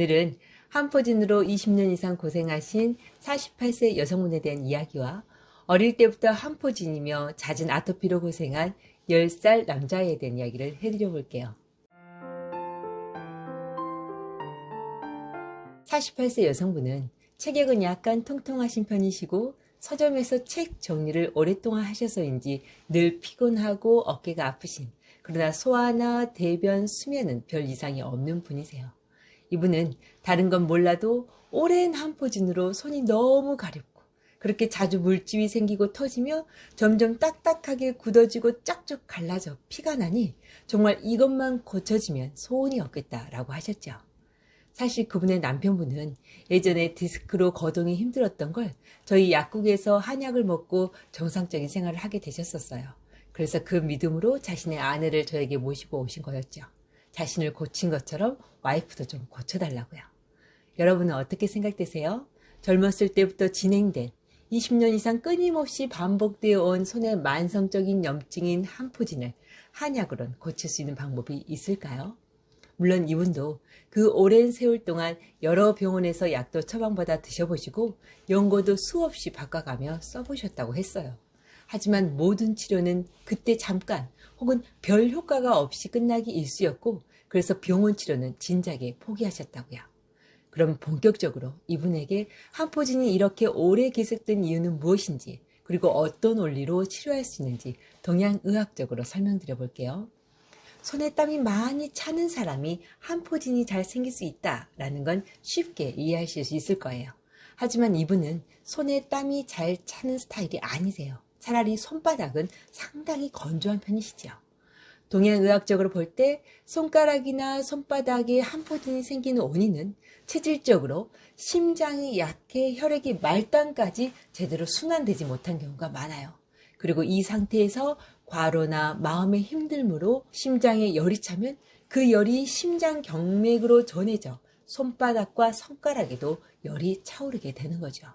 오늘은 한포진으로 20년 이상 고생하신 48세 여성분에 대한 이야기와 어릴 때부터 한포진이며 잦은 아토피로 고생한 10살 남자에 대한 이야기를 해드려 볼게요. 48세 여성분은 체격은 약간 통통하신 편이시고 서점에서 책 정리를 오랫동안 하셔서인지 늘 피곤하고 어깨가 아프신, 그러나 소화나 대변, 수면은 별 이상이 없는 분이세요. 이분은 다른 건 몰라도 오랜 한포진으로 손이 너무 가렵고 그렇게 자주 물집이 생기고 터지며 점점 딱딱하게 굳어지고 쫙쭉 갈라져 피가 나니 정말 이것만 고쳐지면 소원이 없겠다라고 하셨죠. 사실 그분의 남편분은 예전에 디스크로 거동이 힘들었던 걸 저희 약국에서 한약을 먹고 정상적인 생활을 하게 되셨었어요. 그래서 그 믿음으로 자신의 아내를 저에게 모시고 오신 거였죠. 자신을 고친 것처럼 와이프도 좀 고쳐달라고요. 여러분은 어떻게 생각되세요? 젊었을 때부터 진행된 20년 이상 끊임없이 반복되어 온 손의 만성적인 염증인 한포진을 한약으로는 고칠 수 있는 방법이 있을까요? 물론 이분도 그 오랜 세월 동안 여러 병원에서 약도 처방받아 드셔보시고 연고도 수없이 바꿔가며 써보셨다고 했어요. 하지만 모든 치료는 그때 잠깐 혹은 별 효과가 없이 끝나기 일쑤였고 그래서 병원 치료는 진작에 포기하셨다고요. 그럼 본격적으로 이분에게 한포진이 이렇게 오래 계속된 이유는 무엇인지, 그리고 어떤 원리로 치료할 수 있는지 동양의학적으로 설명드려 볼게요. 손에 땀이 많이 차는 사람이 한포진이 잘 생길 수 있다라는 건 쉽게 이해하실 수 있을 거예요. 하지만 이분은 손에 땀이 잘 차는 스타일이 아니세요. 차라리 손바닥은 상당히 건조한 편이시죠. 동양의학적으로 볼 때 손가락이나 손바닥에 한포진이 생기는 원인은 체질적으로 심장이 약해 혈액이 말단까지 제대로 순환되지 못한 경우가 많아요. 그리고 이 상태에서 과로나 마음의 힘듦으로 심장에 열이 차면 그 열이 심장 경맥으로 전해져 손바닥과 손가락에도 열이 차오르게 되는 거죠.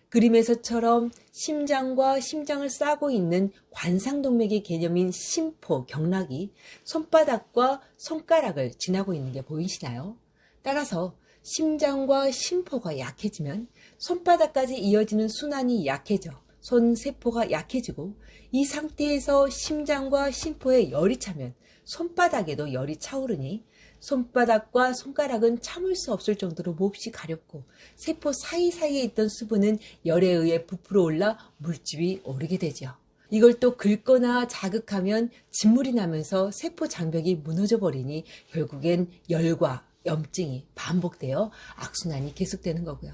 그림에서처럼 심장과 심장을 싸고 있는 관상동맥의 개념인 심포, 경락이 손바닥과 손가락을 지나고 있는 게 보이시나요? 따라서 심장과 심포가 약해지면 손바닥까지 이어지는 순환이 약해져 손세포가 약해지고, 이 상태에서 심장과 심포에 열이 차면 손바닥에도 열이 차오르니 손바닥과 손가락은 참을 수 없을 정도로 몹시 가렵고 세포 사이사이에 있던 수분은 열에 의해 부풀어 올라 물집이 오르게 되죠. 이걸 또 긁거나 자극하면 진물이 나면서 세포 장벽이 무너져 버리니 결국엔 열과 염증이 반복되어 악순환이 계속되는 거고요.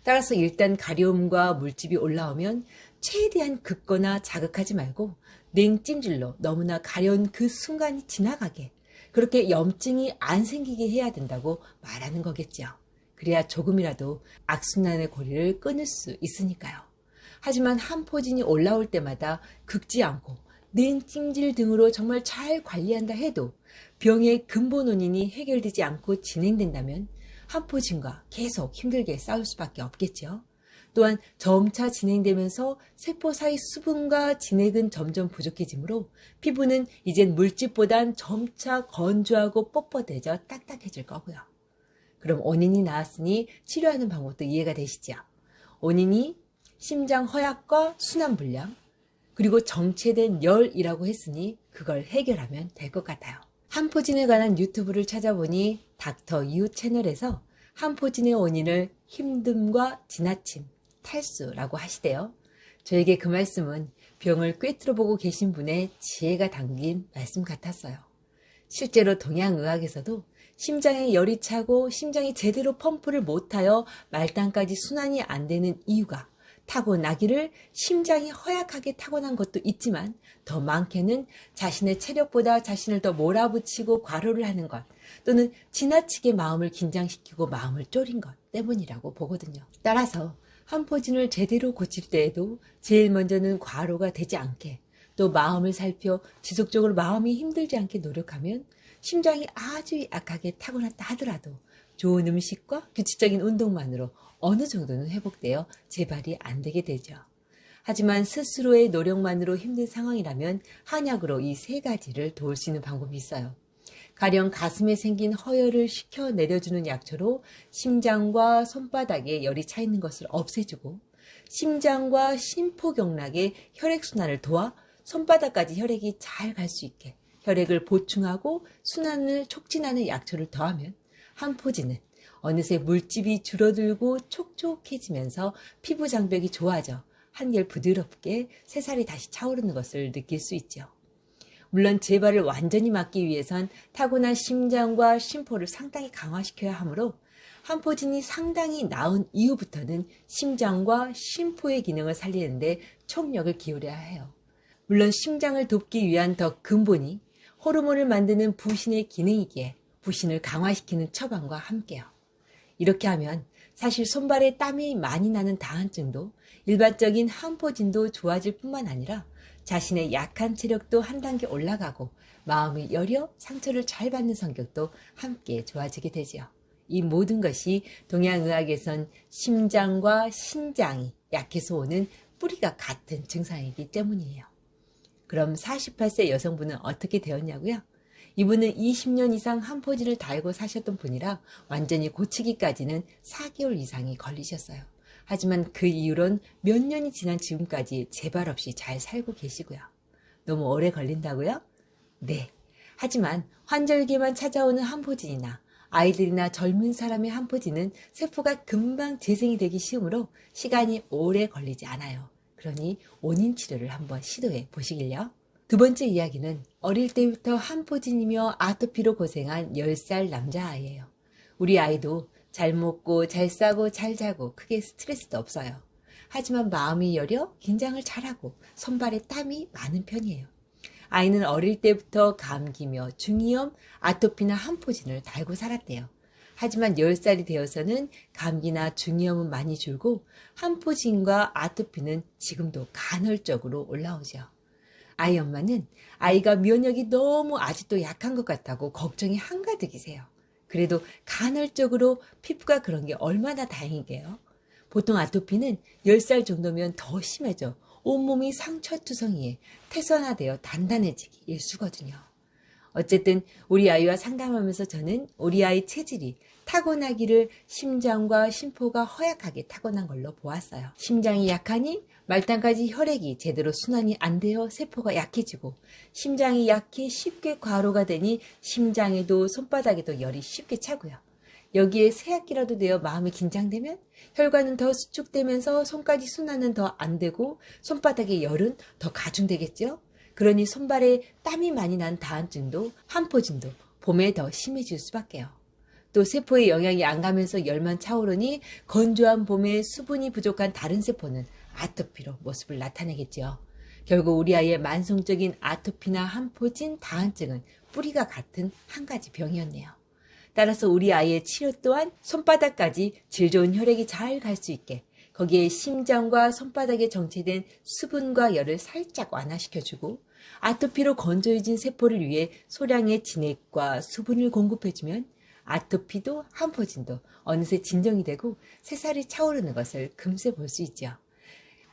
따라서 일단 가려움과 물집이 올라오면 최대한 긁거나 자극하지 말고 냉찜질로 너무나 가려운 그 순간이 지나가게, 그렇게 염증이 안 생기게 해야 된다고 말하는 거겠죠. 그래야 조금이라도 악순환의 고리를 끊을 수 있으니까요. 하지만 한포진이 올라올 때마다 긁지 않고 냉찜질 등으로 정말 잘 관리한다 해도 병의 근본 원인이 해결되지 않고 진행된다면 한포진과 계속 힘들게 싸울 수밖에 없겠죠. 또한 점차 진행되면서 세포 사이 수분과 진액은 점점 부족해지므로 피부는 이젠 물집보단 점차 건조하고 뻣뻣해져 딱딱해질 거고요. 그럼 원인이 나왔으니 치료하는 방법도 이해가 되시죠? 원인이 심장 허약과 순환불량, 그리고 정체된 열이라고 했으니 그걸 해결하면 될 것 같아요. 한포진에 관한 유튜브를 찾아보니 닥터 유 채널에서 한포진의 원인을 힘듦과 지나침, 탈수라고 하시대요. 저에게 그 말씀은 병을 꿰뚫어 보고 계신 분의 지혜가 담긴 말씀 같았어요. 실제로 동양의학에서도 심장에 열이 차고 심장이 제대로 펌프를 못하여 말단까지 순환이 안 되는 이유가 타고나기를 심장이 허약하게 타고난 것도 있지만 더 많게는 자신의 체력보다 자신을 더 몰아붙이고 과로를 하는 것, 또는 지나치게 마음을 긴장시키고 마음을 졸인 것 때문이라고 보거든요. 따라서 한포진을 제대로 고칠 때에도 제일 먼저는 과로가 되지 않게, 또 마음을 살펴 지속적으로 마음이 힘들지 않게 노력하면 심장이 아주 약하게 타고났다 하더라도 좋은 음식과 규칙적인 운동만으로 어느 정도는 회복되어 재발이 안 되게 되죠. 하지만 스스로의 노력만으로 힘든 상황이라면 한약으로 이 세 가지를 도울 수 있는 방법이 있어요. 가령 가슴에 생긴 허열을 식혀 내려주는 약초로 심장과 손바닥에 열이 차 있는 것을 없애주고 심장과 심포경락의 혈액순환을 도와 손바닥까지 혈액이 잘 갈 수 있게 혈액을 보충하고 순환을 촉진하는 약초를 더하면 한포지는 어느새 물집이 줄어들고 촉촉해지면서 피부 장벽이 좋아져 한결 부드럽게 새살이 다시 차오르는 것을 느낄 수 있죠. 물론 재발을 완전히 막기 위해선 타고난 심장과 심포를 상당히 강화시켜야 하므로 한포진이 상당히 나은 이후부터는 심장과 심포의 기능을 살리는데 총력을 기울여야 해요. 물론 심장을 돕기 위한 더 근본이 호르몬을 만드는 부신의 기능이기에 부신을 강화시키는 처방과 함께요. 이렇게 하면 사실 손발에 땀이 많이 나는 다한증도 일반적인 한포진도 좋아질 뿐만 아니라 자신의 약한 체력도 한 단계 올라가고 마음이 여려 상처를 잘 받는 성격도 함께 좋아지게 되지요. 이 모든 것이 동양의학에선 심장과 신장이 약해서 오는 뿌리가 같은 증상이기 때문이에요. 그럼 48세 여성분은 어떻게 되었냐고요? 이분은 20년 이상 한포진을 달고 사셨던 분이라 완전히 고치기까지는 4개월 이상이 걸리셨어요. 하지만 그 이후론 몇 년이 지난 지금까지 재발 없이 잘 살고 계시고요. 너무 오래 걸린다고요? 네. 하지만 환절기에만 찾아오는 한포진이나 아이들이나 젊은 사람의 한포진은 세포가 금방 재생이 되기 쉬우므로 시간이 오래 걸리지 않아요. 그러니 원인 치료를 한번 시도해 보시길요. 두 번째 이야기는 어릴 때부터 한포진이며 아토피로 고생한 10살 남자아이예요. 우리 아이도 잘 먹고 잘 싸고 잘 자고 크게 스트레스도 없어요. 하지만 마음이 여려 긴장을 잘하고 손발에 땀이 많은 편이에요. 아이는 어릴 때부터 감기며 중이염, 아토피나 한포진을 달고 살았대요. 하지만 10살이 되어서는 감기나 중이염은 많이 줄고 한포진과 아토피는 지금도 간헐적으로 올라오죠. 아이 엄마는 아이가 면역이 너무 아직도 약한 것 같다고 걱정이 한가득이세요. 그래도 간헐적으로 피부가 그런 게 얼마나 다행이게요. 보통 아토피는 10살 정도면 더 심해져 온몸이 상처투성이에 태선화되어 단단해지기 일쑤거든요. 어쨌든 우리 아이와 상담하면서 저는 우리 아이 체질이 타고나기를 심장과 심포가 허약하게 타고난 걸로 보았어요. 심장이 약하니 말단까지 혈액이 제대로 순환이 안 되어 세포가 약해지고 심장이 약해 쉽게 과로가 되니 심장에도 손바닥에도 열이 쉽게 차고요. 여기에 새약기라도 되어 마음이 긴장되면 혈관은 더 수축되면서 손까지 순환은 더 안 되고 손바닥의 열은 더 가중되겠죠. 그러니 손발에 땀이 많이 난 다한증도 한포진도 봄에 더 심해질 수밖에요. 또 세포에 영향이 안 가면서 열만 차오르니 건조한 봄에 수분이 부족한 다른 세포는 아토피로 모습을 나타내겠죠. 결국 우리 아이의 만성적인 아토피나 한포진, 다한증은 뿌리가 같은 한 가지 병이었네요. 따라서 우리 아이의 치료 또한 손바닥까지 질 좋은 혈액이 잘 갈 수 있게 거기에 심장과 손바닥에 정체된 수분과 열을 살짝 완화시켜주고 아토피로 건조해진 세포를 위해 소량의 진액과 수분을 공급해주면 아토피도 한포진도 어느새 진정이 되고 새살이 차오르는 것을 금세 볼 수 있죠.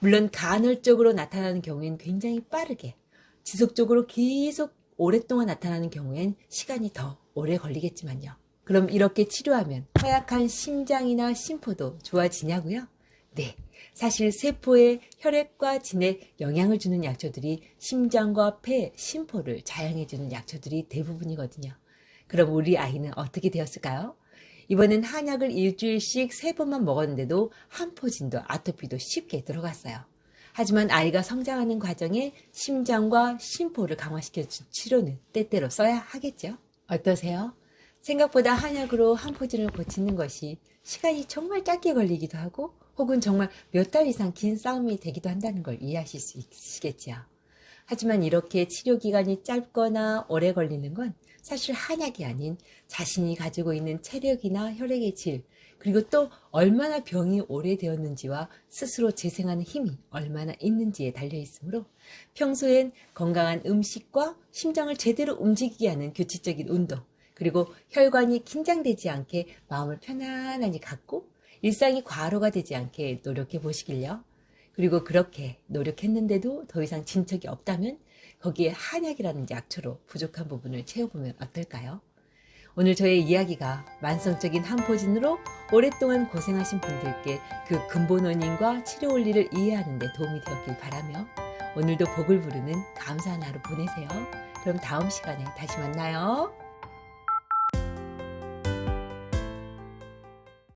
물론 간헐적으로 나타나는 경우엔 굉장히 빠르게, 지속적으로 계속 오랫동안 나타나는 경우엔 시간이 더 오래 걸리겠지만요. 그럼 이렇게 치료하면 허약한 심장이나 심포도 좋아지냐고요? 네, 사실 세포에 혈액과 진에 영향을 주는 약초들이 심장과 폐, 심포를 자양해주는 약초들이 대부분이거든요. 그럼 우리 아이는 어떻게 되었을까요? 이번엔 한약을 일주일씩 3번만 먹었는데도 한포진도 아토피도 쉽게 들어갔어요. 하지만 아이가 성장하는 과정에 심장과 심포를 강화시켜준 치료는 때때로 써야 하겠죠? 어떠세요? 생각보다 한약으로 한포진을 고치는 것이 시간이 정말 짧게 걸리기도 하고 혹은 정말 몇 달 이상 긴 싸움이 되기도 한다는 걸 이해하실 수 있으시겠지요. 하지만 이렇게 치료 기간이 짧거나 오래 걸리는 건 사실 한약이 아닌 자신이 가지고 있는 체력이나 혈액의 질, 그리고 또 얼마나 병이 오래되었는지와 스스로 재생하는 힘이 얼마나 있는지에 달려 있으므로 평소엔 건강한 음식과 심장을 제대로 움직이게 하는 규칙적인 운동, 그리고 혈관이 긴장되지 않게 마음을 편안하게 갖고 일상이 과로가 되지 않게 노력해 보시길요. 그리고 그렇게 노력했는데도 더 이상 진척이 없다면 거기에 한약이라는 약초로 부족한 부분을 채워보면 어떨까요? 오늘 저의 이야기가 만성적인 항포진으로 오랫동안 고생하신 분들께 그 근본 원인과 치료 원리를 이해하는 데 도움이 되었길 바라며 오늘도 복을 부르는 감사한 하루 보내세요. 그럼 다음 시간에 다시 만나요.